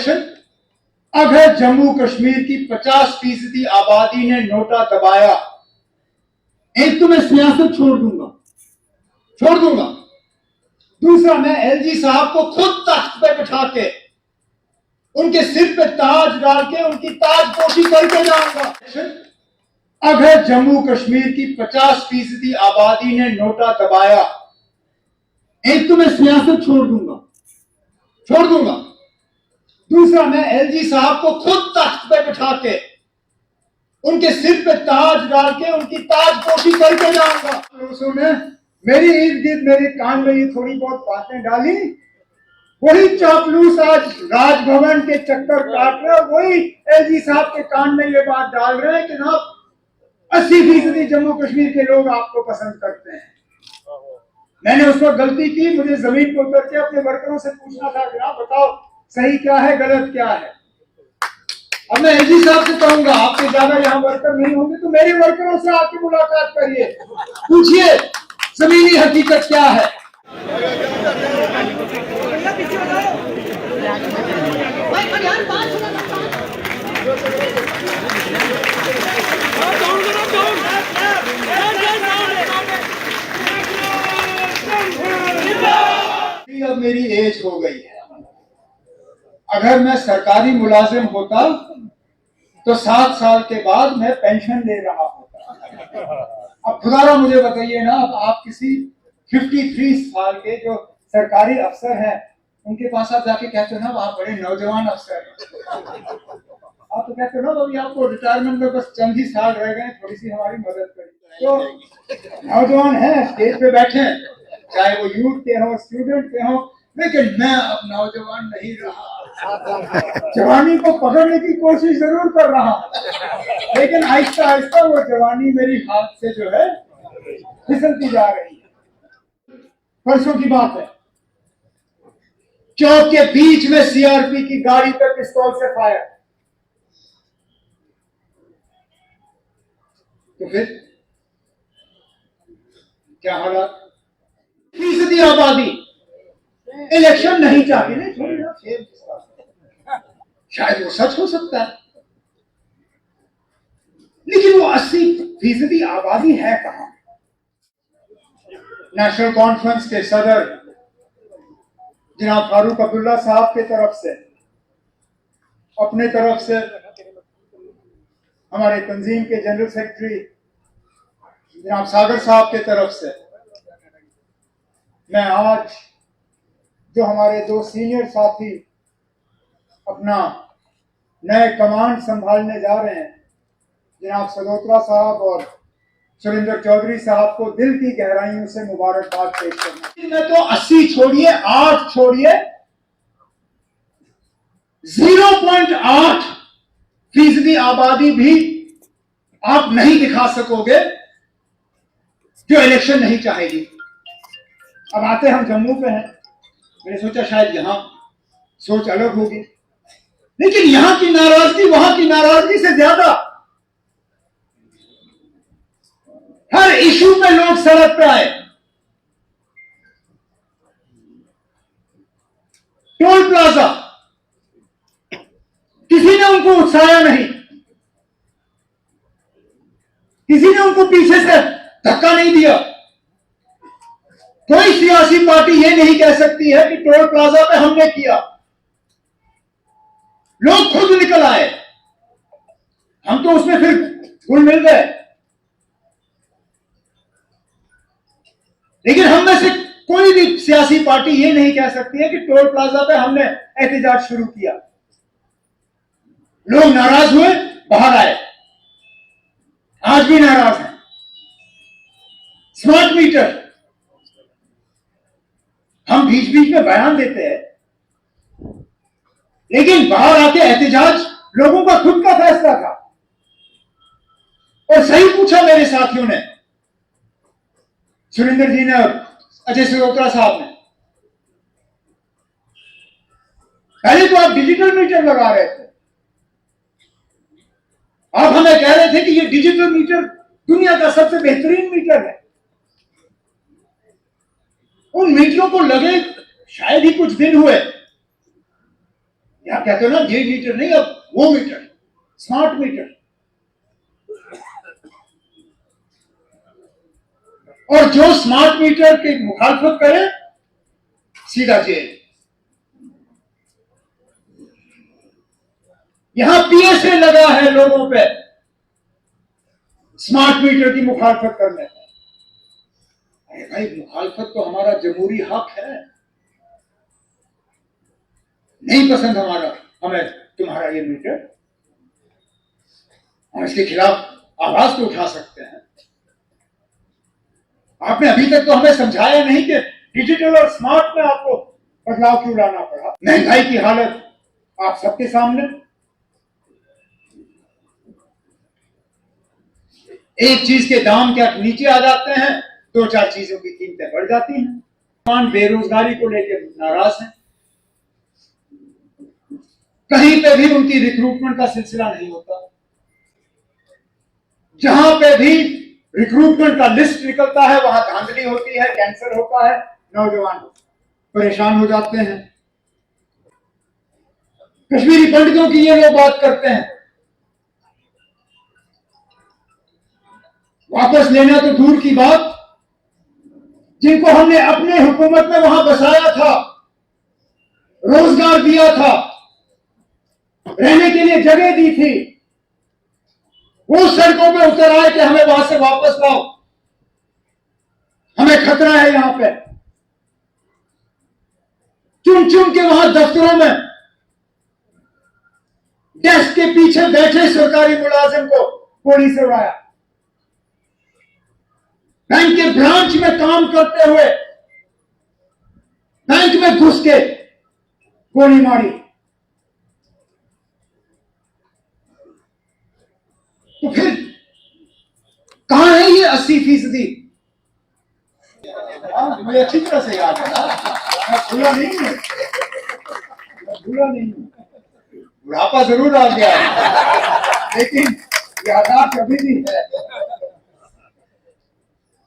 Election, अगर जम्मू कश्मीर की 50% आबादी ने नोटा दबाया, एक तो मैं सियासत छोड़ दूंगा। दूसरा, मैं एलजी साहब को खुद तख्त पे बिठा के उनके सिर पे ताज डाल के उनकी ताजपोशी करके जाऊंगा। अगर जम्मू कश्मीर की 50% आबादी ने नोटा दबाया, एक तो मैं सियासत छोड़ दूंगा। दूसरा, मैं एलजी साहब को खुद तख्त पे बिठा के उनके सिर पे ताज डाल के उनकी ताजपोशी करके जाऊंगा। दोस्तों ने मेरी इर्द गिर्द मेरे कान में ये थोड़ी बहुत बातें डाली, वही चापलूस आज राजभवन के चक्कर काट रहे, वही एलजी साहब के कान में ये बात डाल रहे हैं कि ना 80% जम्मू कश्मीर के लोग आपको पसंद करते हैं। मैंने उस वक्त गलती की, मुझे जमीन पर उतर के अपने वर्करों से पूछना था कि आप बताओ सही क्या है, गलत क्या है। अब मैं एलजी साहब से कहूंगा, आपसे ज्यादा यहाँ वर्कर नहीं होंगे तो मेरे वर्करों से आके मुलाकात करिए, पूछिए जमीनी हकीकत क्या है। अब मेरी एज हो गई है, अगर मैं सरकारी मुलाजिम होता तो 7 साल के बाद मैं पेंशन ले रहा होता। अब खुदारा मुझे बताइए ना, अब आप किसी 53 साल के जो सरकारी अफसर हैं उनके पास आप जाके कहते हो ना आप बड़े नौजवान अफसर हैं, आप तो कहते हो ना अभी आपको रिटायरमेंट में बस चंद ही साल रह गए, थोड़ी सी हमारी मदद करिए। तो नौजवान हैं, स्टेज पे बैठे, चाहे वो यूथ के हो, स्टूडेंट के हो, लेकिन मैं अब नौजवान नहीं रहा। जवानी को पकड़ने की कोशिश जरूर कर रहा हूं, लेकिन आहिस्ता आहिस्ता वो जवानी मेरी हाथ से जो है फिसलती जा रही है। परसों की बात है, चौक के बीच में सीआरपी की गाड़ी पर पिस्तौल से फायर, तो फिर क्या हालात। 50% आबादी इलेक्शन नहीं चाहती, नहीं शायद वो सच हो सकता है, लेकिन वो 80% आबादी है कहां। नेशनल कॉन्फ्रेंस के सदर जनाब फारूक अब्दुल्ला साहब के तरफ से, अपने तरफ से हमारे तंजीम के जनरल सेक्रेटरी जनाब सागर साहब के तरफ से, मैं आज जो हमारे 2 सीनियर साथी अपना नए कमांड संभालने जा रहे हैं, जनाब सलोत्रा साहब और सुरेंद्र चौधरी साहब को दिल की गहराइयों से मुबारकबाद पेश करना। मैं तो 80 छोड़िए, 8 छोड़िए, 0.8% आबादी भी आप नहीं दिखा सकोगे जो इलेक्शन नहीं चाहेगी। अब आते हम जम्मू पे हैं, मैंने सोचा शायद यहां सोच अलग होगी, लेकिन यहां की नाराजगी वहां की नाराजगी से ज्यादा, हर इशू पे लोग सड़क पे आए। टोल प्लाजा, किसी ने उनको उकसाया नहीं, किसी ने उनको पीछे से धक्का नहीं दिया। कोई सियासी पार्टी ये नहीं कह सकती है कि टोल प्लाजा पे हमने किया, लोग खुद निकल आए, हम तो उसमें फिर घुल मिल गए। लेकिन हम में से कोई भी सियासी पार्टी ये नहीं कह सकती है कि टोल प्लाजा पे हमने एहतजाज शुरू किया। लोग नाराज हुए, बाहर आए, आज भी नाराज हैं। स्मार्ट मीटर, हम बीच बीच में बयान देते हैं, लेकिन बाहर आके एहतजाज लोगों का खुद का फैसला था। और सही पूछा मेरे साथियों ने, सुरेंद्र जी ने और अजय सलोत्रा साहब ने, पहले तो आप डिजिटल मीटर लगा रहे थे, आप हमें कह रहे थे कि ये डिजिटल मीटर दुनिया का सबसे बेहतरीन मीटर है। उन मीटरों को लगे शायद ही कुछ दिन हुए, यहां कहते हो ना ये मीटर नहीं, अब वो मीटर, स्मार्ट मीटर। और जो स्मार्ट मीटर की मुखालफत करे सीधा जेल। यहां पीएसए लगा है लोगों पे स्मार्ट मीटर की मुखालफत करने पर। अरे भाई, मुखालफत तो हमारा जमहूरी हक है। नहीं पसंद हमें तुम्हारा ये मीटर, हम इसके खिलाफ आवाज तो उठा सकते हैं। आपने अभी तक तो हमें समझाया नहीं कि डिजिटल और स्मार्ट में आपको बदलाव क्यों लाना पड़ा। महंगाई की हालत आप सबके सामने, एक चीज के दाम क्या नीचे आ जाते हैं, दो चार चीजों की कीमतें बढ़ जाती हैं। किसान बेरोजगारी को लेकर नाराज हैं, कहीं पे भी उनकी रिक्रूटमेंट का सिलसिला नहीं होता। जहां पे भी रिक्रूटमेंट का लिस्ट निकलता है वहां धांधली होती है, कैंसर होता है, नौजवान परेशान हो जाते हैं। कश्मीरी पंडितों की ये लोग बात करते हैं, वापस लेना तो दूर की बात, जिनको हमने अपने हुकूमत में वहां बसाया था, रोजगार दिया था, रहने के लिए जगह दी थी, वो सड़कों पे उतर आए कि हमें वहां से वापस लाओ, हमें खतरा है। यहां पे चुन चुन के वहां दफ्तरों में डेस्क के पीछे बैठे सरकारी मुलाजिम को गोली से उड़ाया, बैंक के ब्रांच में काम करते हुए बैंक में घुस के गोली मारी। तो फिर कहां है ये 80%? मुझे अच्छी तरह से याद है, मैं भूला नहीं हूं, बुढ़ापा जरूर आ गया है, लेकिन यादाश्त अभी भी है।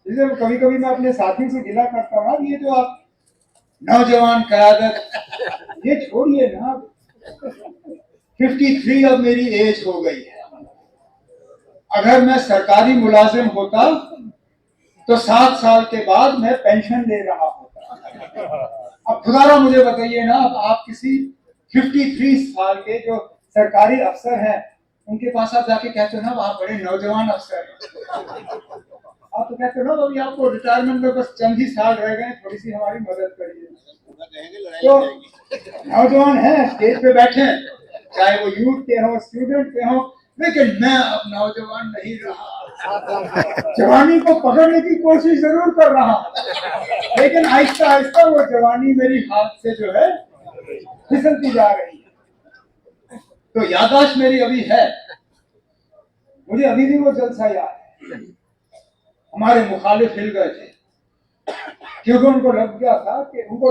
इसलिए कभी कभी मैं अपने साथियों से गिला करता हूँ, ये जो आप नौजवान क़यादत, ये छोड़िए ना, 53 अब मेरी एज हो गई है। अगर मैं सरकारी मुलाजिम होता तो 7 साल के बाद मैं पेंशन ले रहा होता। अब खुदारा मुझे बताइए ना, अब आप किसी 53 साल के जो सरकारी अफसर हैं उनके पास आप जाके कहते हो ना आप बड़े नौजवान अफसर हैं, आप तो कहते हो ना अभी आपको रिटायरमेंट में बस चंद ही साल रह गए, थोड़ी सी हमारी मदद करिए। तो नौजवान हैं, स्टेज पे बैठे, चाहे वो यूथ के हो, स्टूडेंट के हो, लेकिन मैं अब नौजवान नहीं रहा। जवानी को पकड़ने की कोशिश जरूर कर रहा हूं, लेकिन आहिस्ता आहिस्ता वो जवानी मेरी हाथ से जो है फिसलती जा रही है। तो याददाश्त मेरी अभी है, मुझे अभी भी वो जलसा याद है। हमारे मुखालिफ हिल गए थे क्योंकि उनको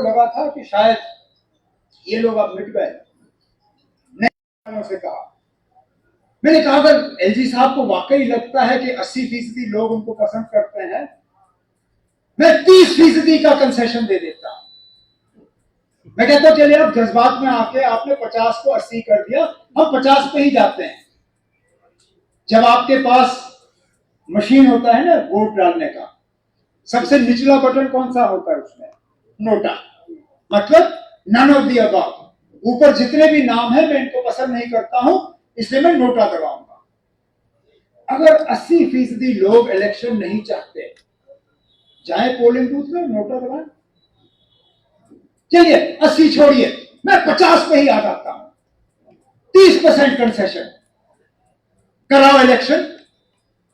लगा था कि शायद ये लोग अब मिट गए। से कहा, मैंने कहा अगर एलजी साहब को वाकई लगता है कि 80% लोग उनको पसंद करते हैं, मैं 30% का कंसेशन दे देता हूं। मैं कहता हूं चलिए आप जज्बात में आके आपने 50 को 80 कर दिया, हम 50 पे ही जाते हैं। जब आपके पास मशीन होता है ना वोट डालने का, सबसे निचला बटन कौन सा होता है उसमें? नोटा, मतलब नन ऑफ द अबव। ऊपर जितने भी नाम है मैं इनको पसंद नहीं करता हूं, इसलिए मैं नोटा दबाऊंगा। अगर 80% लोग इलेक्शन नहीं चाहते, जाए पोलिंग बूथ में नोटा दबाएं। चलिए 80 छोड़िए, मैं 50 पे ही आ जाता हूं। 30% कंसेशन कराओ इलेक्शन।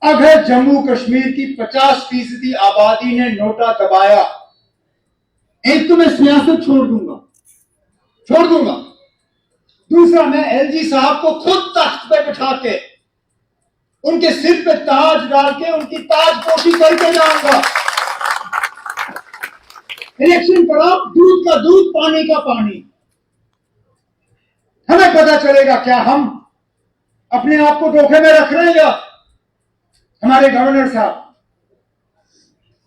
अगर जम्मू कश्मीर की 50% आबादी ने नोटा दबाया, एक तो मैं सियासत छोड़ दूंगा। दूसरा, मैं एलजी साहब को खुद तख्त पे बिठा के उनके सिर पे ताज डाल के उनकी ताजपोशी करके जाऊंगा। इलेक्शन कराओ, दूध का दूध, पानी का पानी। हमें पता चलेगा क्या हम अपने आप को धोखे में रख रहे हैं या हमारे गवर्नर साहब।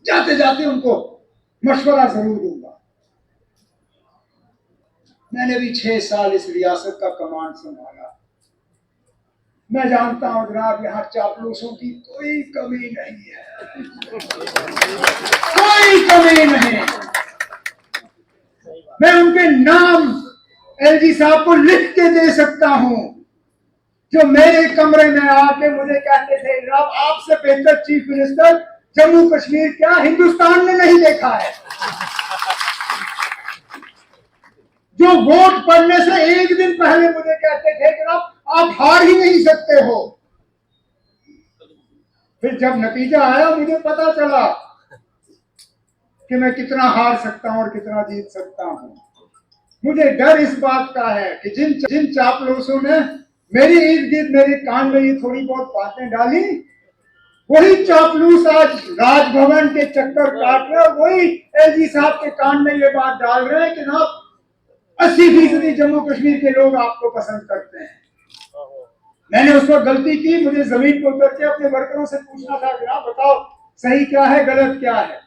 जाते जाते उनको मशवरा जरूर दूंगा। मैंने भी 6 साल इस रियासत का कमांड संभाला। मैं जानता हूं जनाब, यहाँ चापलूसों की कोई कमी नहीं है, कोई कमी नहीं। मैं उनके नाम एलजी साहब को लिख के दे सकता हूं, जो मेरे कमरे में आके मुझे कहते थे जनाब आपसे बेहतर चीफ मिनिस्टर जम्मू कश्मीर क्या हिंदुस्तान ने नहीं देखा है। जो वोट पड़ने से एक दिन पहले मुझे कहते थे जनाब आप हार ही नहीं सकते हो। फिर जब नतीजा आया मुझे पता चला कि मैं कितना हार सकता हूं और कितना जीत सकता हूं। मुझे डर इस बात का है कि जिन चापलूसों ने मेरी इर्द गिर्द मेरे कान में ये थोड़ी बहुत बातें डाली, वही चापलूस आज राजभवन के चक्कर काट रहे और वही एलजी साहब के कान में ये बात डाल रहे हैं कि ना 80% जम्मू कश्मीर के लोग आपको पसंद करते हैं। मैंने उस वक्त गलती की, मुझे जमीन पर उतर के अपने वर्करों से पूछना था कि आप बताओ सही क्या है गलत क्या है।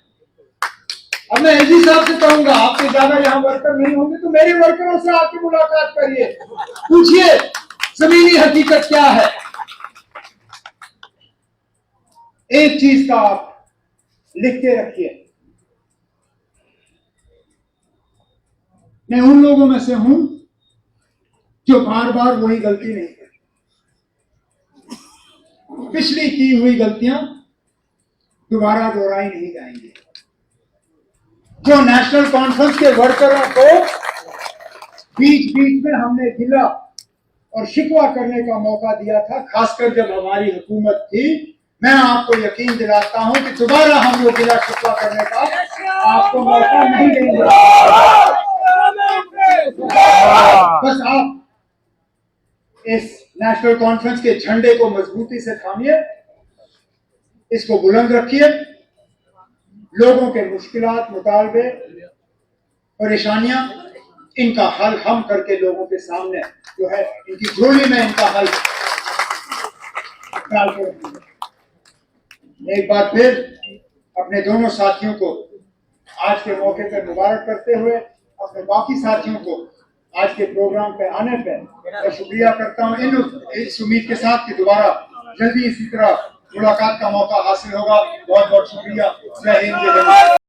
अब मैं एलजी साहब से कहूंगा आपसे ज्यादा यहाँ वर्कर नहीं होंगे तो मेरे वर्करों से आके मुलाकात करिए, पूछिए जमीनी हकीकत क्या है। एक चीज का आप लिख के रखिए, मैं उन लोगों में से हूं जो बार बार वही गलती नहीं करती। पिछली की हुई गलतियां दोबारा दोहराई नहीं जाएंगी। जो नेशनल कॉन्फ्रेंस के वर्करों को बीच बीच में हमने गिला और शिकवा करने का मौका दिया था, खासकर जब हमारी हुकूमत थी, मैं आपको यकीन दिलाता हूं कि दोबारा हम वो गिला शिकवा करने का आपको मौका नहीं देंगे। बस आप इस नेशनल कॉन्फ्रेंस के झंडे को मजबूती से थामिए, इसको बुलंद रखिए, लोगों के मुश्किलात, मुतालबे, परेशानियां, इनका हल हम करके लोगों के सामने जो है इनकी झोली में इनका हल डाल के रखेंगे। एक बार फिर अपने दोनों साथियों को आज के मौके पर मुबारक करते हुए अपने बाकी साथियों को आज के प्रोग्राम पे आने पे मैं शुक्रिया करता हूँ, इस उम्मीद के साथ कि दोबारा जल्दी इसी तरह मुलाकात का मौका हासिल होगा। बहुत बहुत शुक्रिया। जय हिंद, जय भारत।